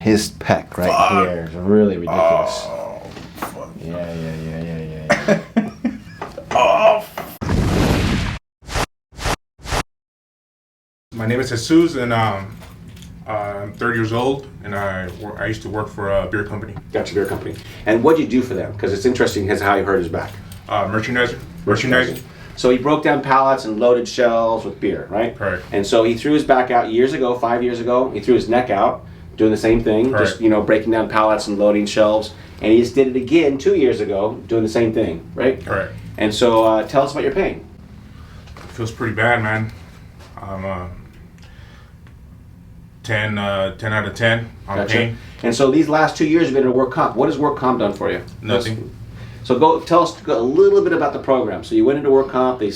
His pec right here is really ridiculous. Oh, fuck. Yeah. Oh. My name is Jesus, and I'm 30 years old, and I used to work for a beer company. Gotcha, beer company. And what'd you do for them? Because it's interesting as how he hurt his back. Merchandiser. So he broke down pallets and loaded shelves with beer, right? Correct. And so he threw his back out 5 years ago. He threw his neck out, doing the same thing, Correct. just breaking down pallets and loading shelves. And he just did it again 2 years ago, doing the same thing, right? Correct. And so tell us about your pain. It feels pretty bad, man. I'm 10 out of 10 on Gotcha. pain. And so these last 2 years you've been in work comp. What has work comp done for you? Nothing. So tell us a little bit about the program. So you went into work comp, they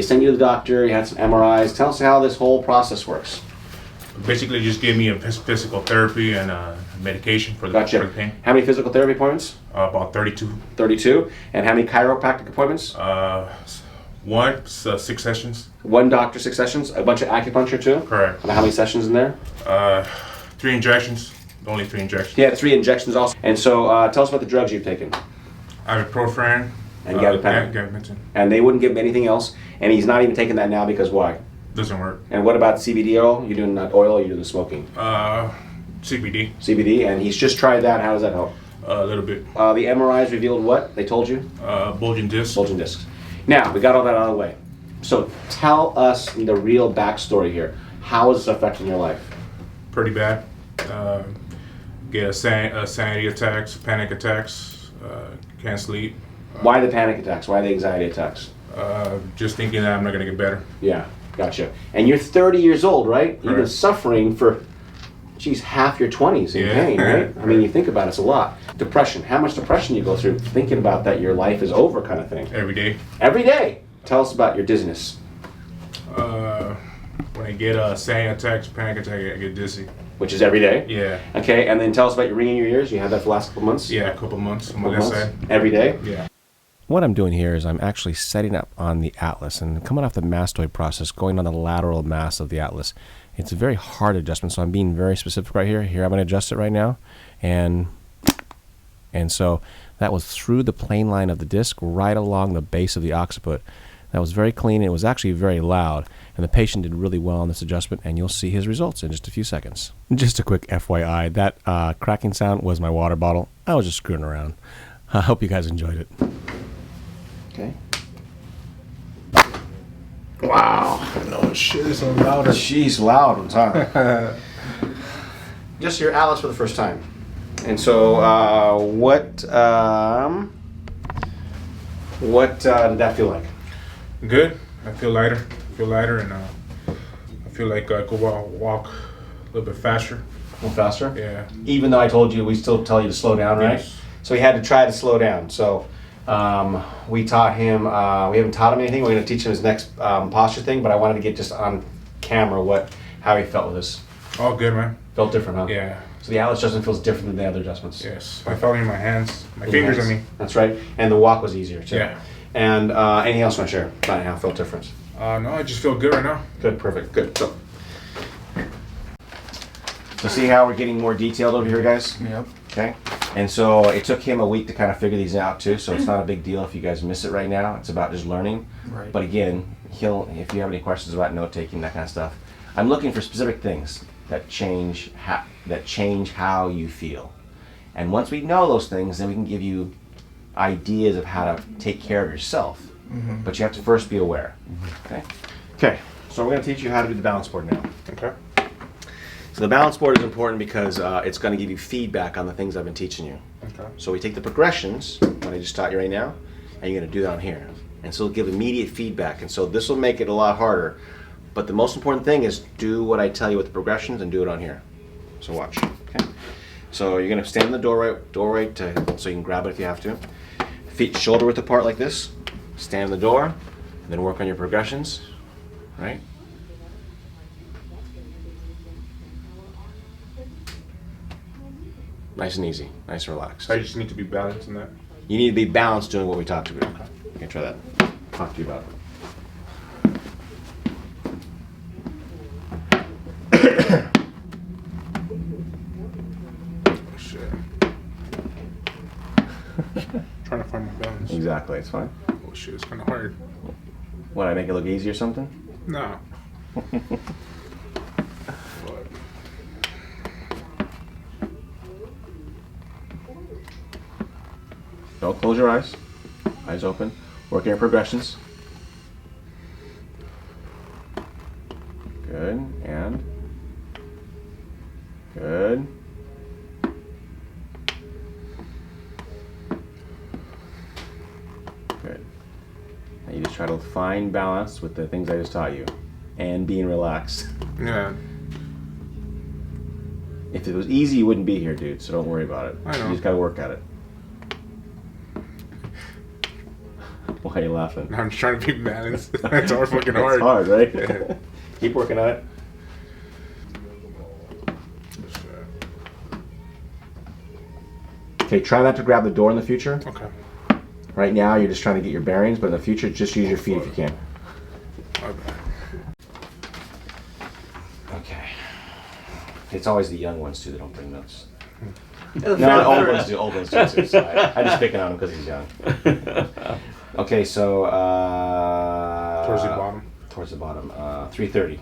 sent you to the doctor, you had some MRIs. Tell us how this whole process works. Basically, just gave me a physical therapy and medication for the pain. How many physical therapy appointments? About 32. 32. And how many chiropractic appointments? 6 sessions. One doctor, 6 sessions. A bunch of acupuncture too? Correct. And how many sessions in there? 3 injections. Only 3 injections. Yeah, 3 injections also. And so tell us about the drugs you've taken. Ibuprofen. And gabapentin. Gabapentin. And they wouldn't give him anything else. And he's not even taking that now because why? Doesn't work. And what about CBD oil? You're doing that oil or you're doing the smoking? CBD. CBD, and he's just tried that. How does that help? A little bit. The MRIs revealed what? They told you? Bulging disc. Bulging discs. Now, we got all that out of the way. So tell us the real backstory here. How is this affecting your life? Pretty bad. Get sanity attacks, panic attacks, can't sleep. Why the panic attacks? Why the anxiety attacks? Just thinking that I'm not going to get better. Yeah, gotcha. And you're 30 years old, right? You've been Correct. suffering for, half your 20s in pain, right? I mean, you think about it, it's a lot. Depression. How much depression you go through thinking about that your life is over kind of thing? Every day. Every day. Tell us about your dizziness. When I get sanity attacks, panic attack, I get dizzy. Which is every day? Yeah. Okay, and then tell us about your ringing in your ears. You had that for the last couple months? Yeah, a couple months on my Couple left months? side. Every day? Yeah. What I'm doing here is I'm actually setting up on the atlas and coming off the mastoid process, going on the lateral mass of the atlas. It's a very hard adjustment, so I'm being very specific right here. Here, I'm going to adjust it right now. And so that was through the plane line of the disc, right along the base of the occiput. That was very clean, and it was actually very loud. And the patient did really well on this adjustment, and you'll see his results in just a few seconds. Just a quick FYI, that cracking sound was my water bottle. I was just screwing around. I hope you guys enjoyed it. Okay. Wow. No shit, it's so louder. She's loud ones, huh? Just your Alice for the first time. And so, what did that feel like? Good. I feel lighter. And I feel like I could walk a little bit faster. A little faster? Yeah. Even though I told you, we still tell you to slow down, right? Yes. So he had to try to slow down. So we taught him, we haven't taught him anything. We're going to teach him his next posture thing, but I wanted to get just on camera how he felt with this. All good, man. Felt different, huh? Yeah. So the Alice adjustment feels different than the other adjustments. Yes. I felt it in my hands. My In your fingers, hands. I mean. That's right. And the walk was easier, too. Yeah. And anything else you want to share about how it felt different? No, I just feel good right now. Good, perfect, good. So see how we're getting more detailed over here, guys? Yep. Okay. And so it took him a week to kind of figure these out too, so it's not a big deal if you guys miss it right now. It's about just learning. Right. But again, if you have any questions about note taking, that kind of stuff, I'm looking for specific things that change how you feel. And once we know those things, then we can give you ideas of how to take care of yourself. Mm-hmm. But you have to first be aware. Okay. Okay. So we're going to teach you how to do the balance board now. Okay. So the balance board is important because it's going to give you feedback on the things I've been teaching you. Okay. So we take the progressions, what I just taught you right now, and you're going to do that on here. And so it'll give immediate feedback. And so this will make it a lot harder. But the most important thing is do what I tell you with the progressions and do it on here. So watch. Okay. So you're going to stand in the doorway so you can grab it if you have to. Feet shoulder width apart like this. Stand in the door, and then work on your progressions. Right? Nice and easy. Nice and relaxed. I just need to be balanced in that. You need to be balanced doing what we talked about. Okay, try that. Talk to you about it. Shit. Trying to find my balance. Exactly, it's fine. Oh shit, it's kind of hard. What, I make it look easy or something? No. Don't close your eyes. Eyes open. Working your progressions. Good, and good. Good. Now you just try to find balance with the things I just taught you, and being relaxed. Yeah. If it was easy, you wouldn't be here, dude. So don't worry about it. I know. You just gotta work at it. Why are you laughing? I'm just trying to be balanced. It's hard, fucking hard. It's hard, right? Yeah. Keep working on it. Okay, try not to grab the door in the future. Okay. Right now, you're just trying to get your bearings, but in the future, just use your feet if you can. Okay. Okay. It's always the young ones, too, that don't bring notes. No, No, old ones do. Old ones do, too. So I'm just picking on him because he's young. Okay, so... Towards the bottom. Towards the bottom. 330.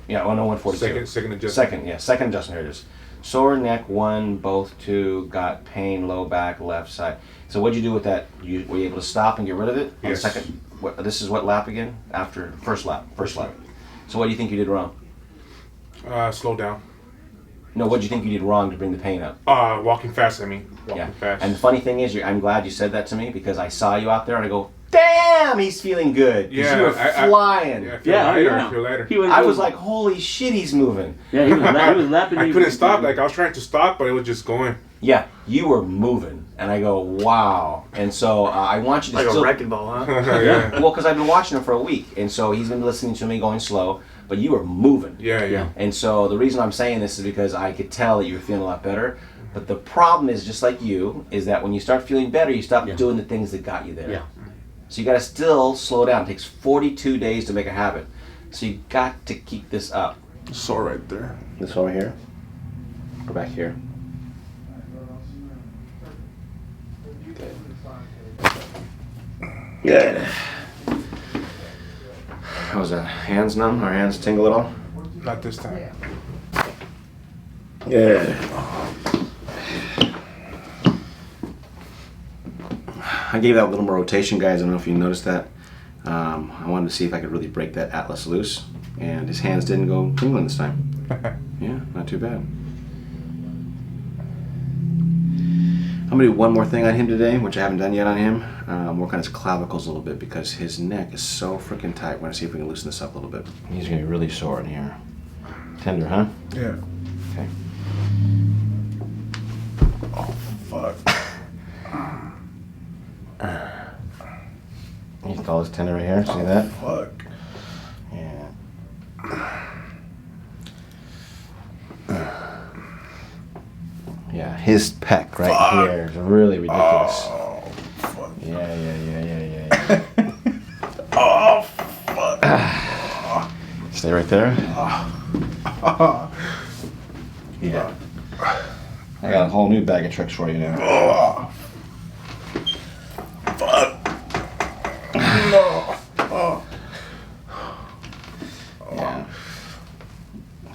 Yeah, 142. Second adjustment. Second adjustment. Here it is. Sore neck 1, both 2, got pain, low back, left side. So what'd you do with that? Were you able to stop and get rid of it? On Yes. the second, this is what lap again? After first lap. So what do you think you did wrong? Slow down. No, what do you think you did wrong to bring the pain up? Walking fast, I mean. Walking fast. And the funny thing is, I'm glad you said that to me because I saw you out there and I go, damn, he's feeling good. 'Cause Yeah, you were flying. I feel lighter. I feel lighter. I was like, holy shit, he's moving. Yeah, he was lapping. I couldn't stop. Like, I was trying to stop, but it was just going. Yeah, you were moving. And I go, wow. And so I want you to Like still... a wrecking ball, huh? Yeah. Well, because I've been watching him for a week. And so he's been listening to me going slow. But you were moving. Yeah. And so the reason I'm saying this is because I could tell that you were feeling a lot better. But the problem is, just like you, is that when you start feeling better, you stop doing the things that got you there. Yeah. So you got to still slow down. It takes 42 days to make a habit. So you got to keep this up. Sore right there. This over here. Go back here. Good. How was that? Hands numb? Or hands tingle at all? Not this time. Good. I gave that a little more rotation, guys. I don't know if you noticed that. I wanted to see if I could really break that atlas loose. And his hands didn't go tingling this time. Yeah, not too bad. I'm going to do one more thing on him today, which I haven't done yet on him. Work on his clavicles a little bit because his neck is so freaking tight. We're going to see if we can loosen this up a little bit. He's going to be really sore in here. Tender, huh? Yeah. Okay. Oh, fuck. You can call this tender right here. See that? Fuck. Yeah. Yeah, his pec right here is really ridiculous. Oh, fuck. Yeah. Oh, fuck. Stay right there. Yeah. I got a whole new bag of tricks for you now. Oh, fuck. No. Oh. Yeah.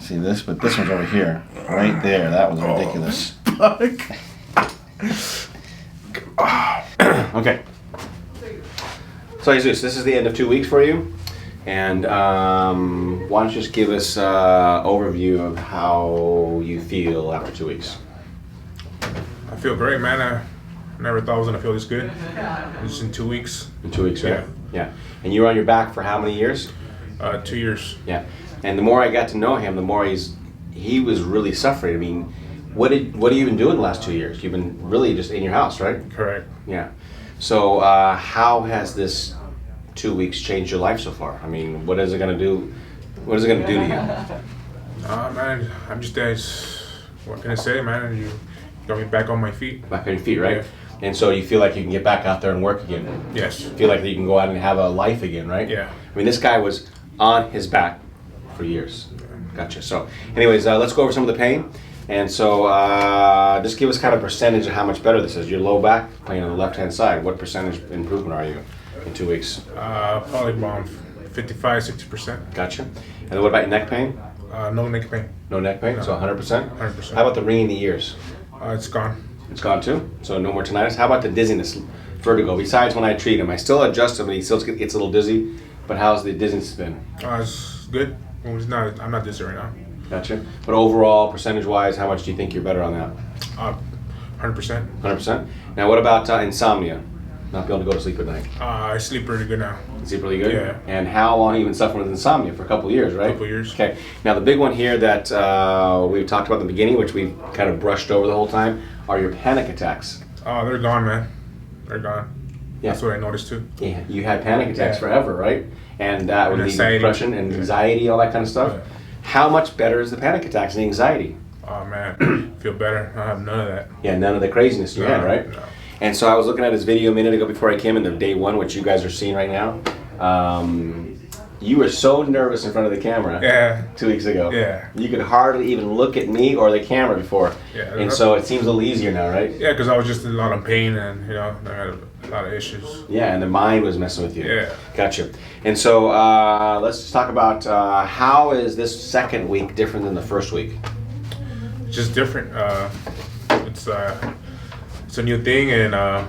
See this? But this one's over here. Right there. That was ridiculous. Fuck. Okay. So Jesus, this is the end of 2 weeks for you. And why don't you just give us an overview of how you feel after 2 weeks? I feel great, man. I never thought I was going to feel this good. Just in 2 weeks. In 2 weeks, right? Yeah. Yeah. And you were on your back for how many years? 2 years. Yeah. And the more I got to know him, the more he was really suffering. I mean, what have you been doing the last 2 years? You've been really just in your house, right? Correct. Yeah. So how has this 2 weeks changed your life so far? I mean, what is it going to do? What is it going to do to you? Man, I'm just what can I say, man? You got me back on my feet. Back on your feet, right? Yeah. And so you feel like you can get back out there and work again. Yes. You feel like you can go out and have a life again, right? Yeah. I mean, this guy was on his back for years. Gotcha. So anyways, let's go over some of the pain. And so just give us kind of percentage of how much better this is. Your low back, playing on the left-hand side. What percentage improvement are you in 2 weeks? Probably about 55, 60%. Gotcha. And then what about your neck pain? No neck pain. No neck pain, so 100%? 100%. How about the ringing in the ears? It's gone. It's gone too? So no more tinnitus? How about the dizziness, vertigo? Besides when I treat him, I still adjust him and he still gets a little dizzy, but how's the dizziness been? It's good. Well, I'm not dizzy right now. Gotcha. But overall, percentage-wise, how much do you think you're better on that? 100%. 100%? Now what about insomnia? Not being able to go to sleep at night? I sleep pretty good now. You sleep really good? Yeah. And how long have you been suffering with insomnia? For a couple of years, right? A couple years. Okay. Now the big one here that we talked about in the beginning, which we've kind of brushed over the whole time, are your panic attacks. Oh, they're gone, man. They're gone. Yeah. That's what I noticed too. Yeah. You had panic attacks Yeah. forever, right? And that would And lead to anxiety. depression and anxiety, all that kind of stuff. Yeah. How much better is the panic attacks and the anxiety? Oh man, feel better. I have none of that. Yeah, none of the craziness you had, right? No. And so I was looking at his video a minute ago before I came in, the day one, which you guys are seeing right now. You were so nervous in front of the camera Yeah. 2 weeks ago. Yeah. You could hardly even look at me or the camera before. Yeah. And so it seems a little easier now, right? Yeah, because I was just in a lot of pain and I had a lot of issues. Yeah, and the mind was messing with you. Yeah. Gotcha. And so let's just talk about how is this second week different than the first week? It's just different. It's a new thing, and I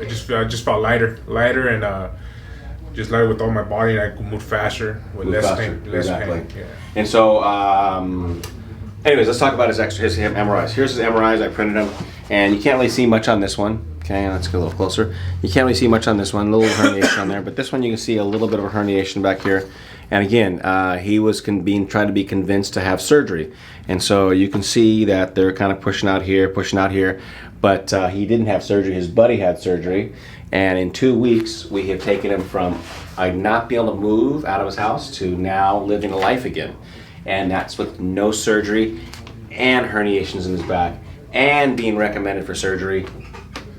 just felt lighter, and just lighter with all my body, and I could move faster with Move less faster, pain. Less exactly. pain. Yeah. And so, anyways, let's talk about his MRIs. Here's his MRIs. I printed them, and you can't really see much on this one. Okay, let's get a little closer. You can't really see much on this one. A little herniation on there, but this one you can see a little bit of a herniation back here. And again, he was trying to be convinced to have surgery, and so you can see that they're kind of pushing out here, but he didn't have surgery. His buddy had surgery, and in 2 weeks we have taken him from not being able to move out of his house to now living a life again, and that's with no surgery and herniations in his back and being recommended for surgery.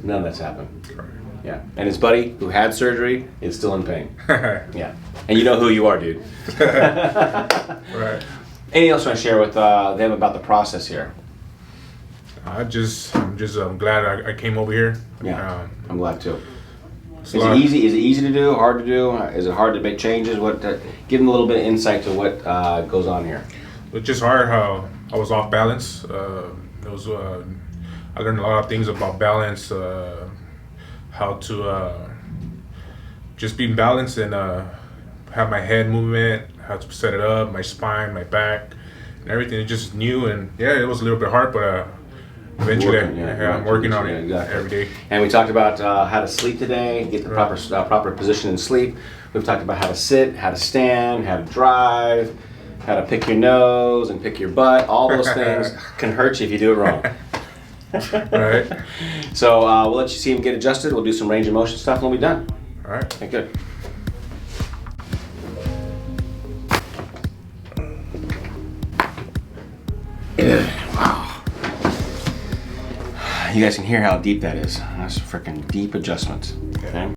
None of that's happened. Yeah, and his buddy who had surgery is still in pain. Yeah, and you know who you are, dude. Right. Anything else you want to share with them about the process here? I'm glad I came over here. Yeah, I'm glad too. It's Is a it lot- easy? Is it easy to do? Hard to do? Is it hard to make changes? What? Give them a little bit of insight to what goes on here. It's just hard how I was off balance. I learned a lot of things about balance, how to just be balanced and have my head movement, how to set it up, my spine, my back, and everything. It's just new, and yeah, it was a little bit hard, but eventually, I'm working on it every day. And we talked about how to sleep today, get the proper position in sleep. We've talked about how to sit, how to stand, how to drive, how to pick your nose and pick your butt. All those things can hurt you if you do it wrong. Right. So we'll let you see him get adjusted. We'll do some range of motion stuff and we'll be done. All right. Okay, good. Wow. You guys can hear how deep that is. That's a freaking deep adjustment. Okay.